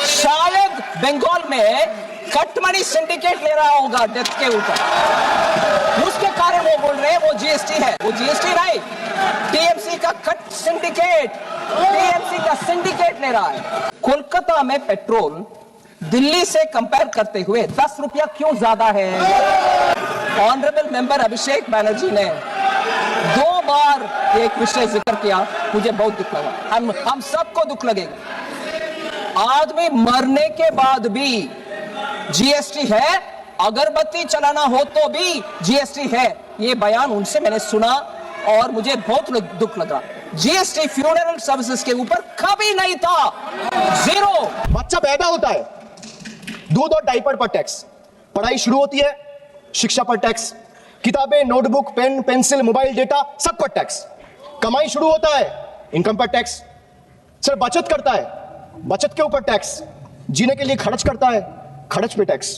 शायद बंगाल में cut money syndicate ले रहा होगा डेथ के ऊपर, उसके कारण वो बोल रहे हैं वो जीएसटी है। वो जीएसटी नहीं, टीएमसी का कट सिंडिकेट, टीएमसी का सिंडिकेट ले रहा है। कोलकाता में पेट्रोल दिल्ली से कंपेयर करते हुए 10 रुपया क्यों ज्यादा है? ऑनरेबल मेंबर अभिषेक बैनर्जी ने 2 बार एक विषय जिक्र किया, मुझे बहुत दुख लगा। हम सबको दुख लगेगा। आदमी मरने के बाद भी जीएसटी है, अगरबत्ती चलाना हो तो भी जीएसटी है। ये बयान उनसे मैंने सुना और मुझे बहुत दुख लगा। जीएसटी फ्यूनरल सर्विसेज के ऊपर कभी नहीं था, 0। बच्चा पैदा होता है, दूध और डायपर पर टैक्स, पढ़ाई शुरू होती है, शिक्षा पर टैक्स, किताबें, notebook, pen, pencil, mobile data, सब पर टैक्स। कमाई शुरू होता है, इनकम पर टैक्स। सर बचत करता है, बचत के ऊपर टैक्स। जीने के लिए खर्च करता है, खर्च पे टैक्स।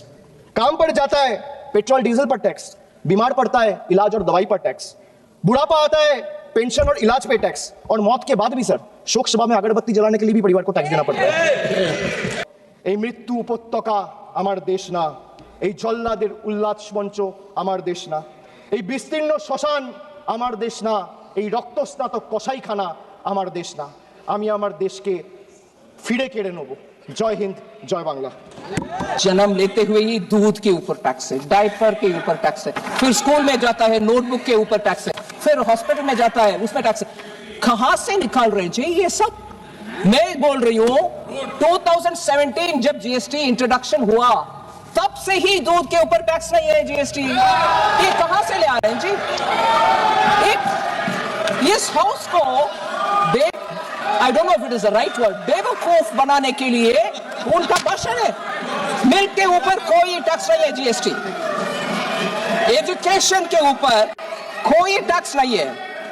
काम पर जाता है, पेट्रोल डीजल पर टैक्स। बीमार पड़ता है, इलाज और दवाई पर टैक्स। बुढ़ापा आता है, पेंशन और इलाज पे टैक्स। और मौत के बाद भी सर शोक सभा में अगरबत्ती जलाने के लिए भी परिवार को टैक्स देना पड़ता है। এই মৃত্যু উপত্যকা আমার দেশ না, এই জল্লাদের উল্লাস মঞ্চ আমার দেশ না, এই বিস্তীর্ণ শ্মশান আমার দেশ না, এই রক্তস্নাতক কসাইখানা আমার দেশ না। আমি আমার দেশকে ফিরে কেড়ে নেব। জয় হিন্দ, জয় বাংলা। जन्म लेते हुए ही दूध के ऊपर टैक्स है, डायपर के ऊपर टैक्स है, फिर स्कूल में जाता है नोटबुक के ऊपर टैक्स है, फिर हॉस्पिटल में जाता है उसमें टैक्स है। कहां से निकाल रहे जी ये सब? मैं बोल रही हूं 2017 जब जीएसटी इंट्रोडक्शन हुआ तब से ही दूध के ऊपर टैक्स नहीं है जीएसटी। ये कहां से ले आ रहे हैं जी? इस हाउस को I don't know if it is the right word, बेवकूफ बनाने के लिए उनका भाषण है। मिल्क के ऊपर कोई टैक्स नहीं है जीएसटी, एजुकेशन के ऊपर कोई टैक्स नहीं है,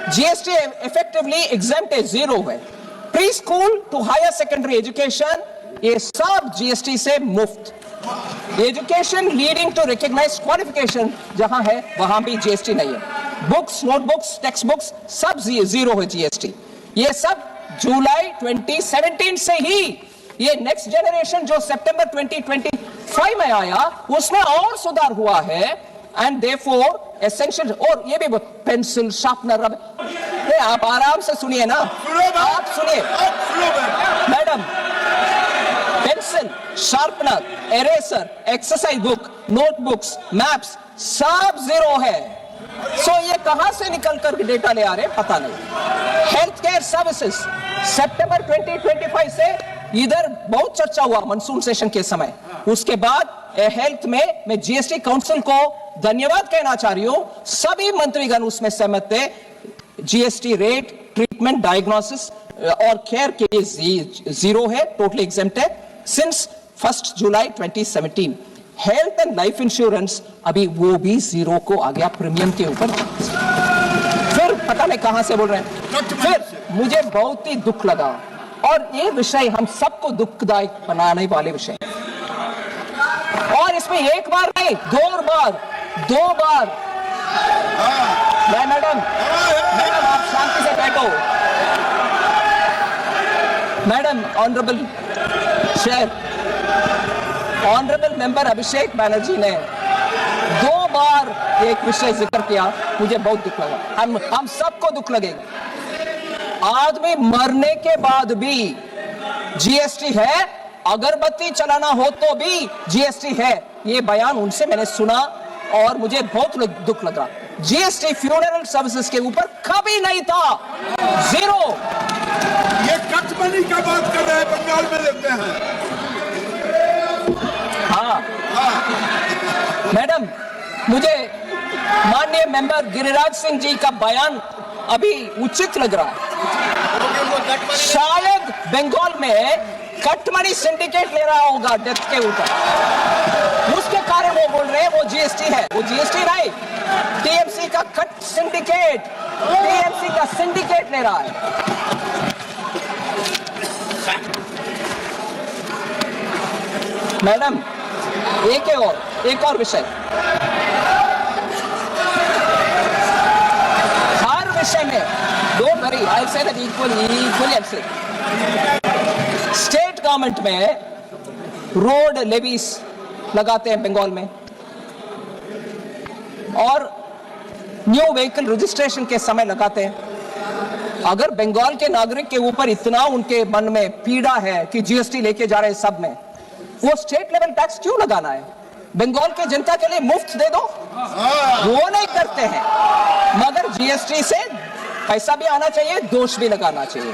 जीएसटी इफेक्टिवली एग्जेम्प्ट है, 0 है। Pre school to higher secondary education ये सब जीएसटी से मुफ्त। Education leading to recognised qualification जहां है वहां भी जीएसटी नहीं है। बुक्स, नोटबुक्स, टेक्स्ट बुक्स सब 0 है जीएसटी। ये सब जुलाई 2017 से ही, ये नेक्स्ट जनरेशन जो सितंबर 2025 में आया उसमें और सुधार हुआ है। एंड देयरफॉर एसेंशियल, और ये भी पेंसिल, शार्पनर, रबर, आप आराम से सुनिए ना, आप सुनिए madam. Pencil, sharpener, eraser, exercise book, notebooks, maps सब 0 है। सो ये कहां से निकल कर डेटा ले आ रहे हैं पता नहीं। हेल्थ केयर सर्विसेज सितंबर 2025 से इधर बहुत चर्चा हुआ मानसून सेशन के समय, उसके बाद हेल्थ में मैं जीएसटी काउंसिल को धन्यवाद कहना चाह रही हूं। सभी मंत्रीगण उसमें सहमत थे। जीएसटी रेट, ट्रीटमेंट, डायग्नोसिस और केयर के लिए 0 है, टोटली एग्जेम्प्ट है since 1 July 2017। Health and life insurance अभी वो भी 0 को आ गया प्रीमियम के ऊपर। फिर पता नहीं कहां से बोल रहे हैं। फिर मुझे बहुत ही दुख लगा, और ये विषय हम सबको दुखदायक बनाने वाले विषय, और इसमें एक बार नहीं 2 बार। मैडम आप शांति से बैठो। Madam, honourable chair, honourable member Abhishek Banerjee ने 2 बार एक विषय जिक्र किया, मुझे बहुत दुख लगा। हम सबको दुख लगेगा। आदमी मरने के बाद भी जीएसटी है, अगरबत्ती चलाना हो तो भी जीएसटी है। ये बयान उनसे मैंने सुना और मुझे बहुत दुख लगा। जीएसटी फ्यूनरल सर्विसेज के ऊपर कभी नहीं था, 0। ये कटमनी का बात कर रहे हैं, बंगाल में लेते हैं। हाँ मैडम, मुझे माननीय मेंबर गिरिराज सिंह जी का बयान अभी उचित लग रहा है। शायद बंगाल में कटमनी सिंडिकेट ले रहा होगा डेथ के ऊपर, उसके कारण वो बोल रहे हैं वो जीएसटी है। वो जीएसटी नहीं, टीएमसी का कट सिंडिकेट, टीएमसी का सिंडिकेट ले रहा है। मैडम, एक और विषय, हर विषय में don't worry, I say that equally state government में रोड लेवीज लगाते हैं बंगाल में, और न्यू व्हीकल रजिस्ट्रेशन के समय लगाते हैं। अगर बंगाल के नागरिक के ऊपर इतना उनके मन में पीड़ा है कि जीएसटी लेके जा रहे हैं सब में, वो स्टेट लेवल टैक्स क्यों लगाना है? बंगाल के जनता के लिए मुफ्त दे दो। वो नहीं करते हैं, मगर जीएसटी से पैसा भी आना चाहिए, दोष भी लगाना चाहिए।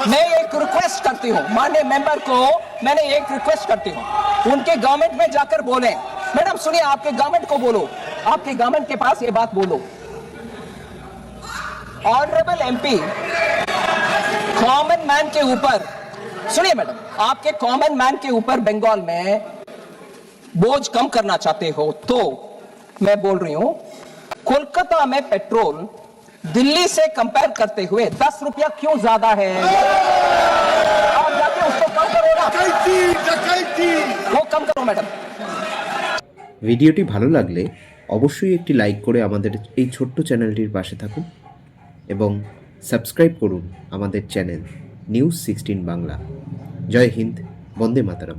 मैं एक रिक्वेस्ट करती हूँ माननीय मेंबर को, मैंने एक रिक्वेस्ट करती हूँ, उनके गवर्नमेंट में जाकर बोले, मैडम सुनिए, आपके गवर्नमेंट को बोलो, आपके गवर्नमेंट के पास ये बात बोलो, ऑनरेबल एमपी कॉमन मैन के ऊपर, सुनिए मैडम, आपके कॉमन मैन के ऊपर बंगाल में बोझ कम करना चाहते हो तो मैं बोल रही हूं, कोलकाता में पेट्रोल दिल्ली से कंपेयर करते हुए 10 रुपया क्यों ज्यादा है? आप जाके उसको कम करो ना, वो कम करो मैडम। ভিডিওটি ভালো লাগলে অবশ্যই একটি লাইক করে আমাদের এই ছোট্ট চ্যানেলটির পাশে থাকুন এবং সাবস্ক্রাইব করুন আমাদের চ্যানেল নিউজ 16 বাংলা। জয় হিন্দ, বন্দে মাতরম।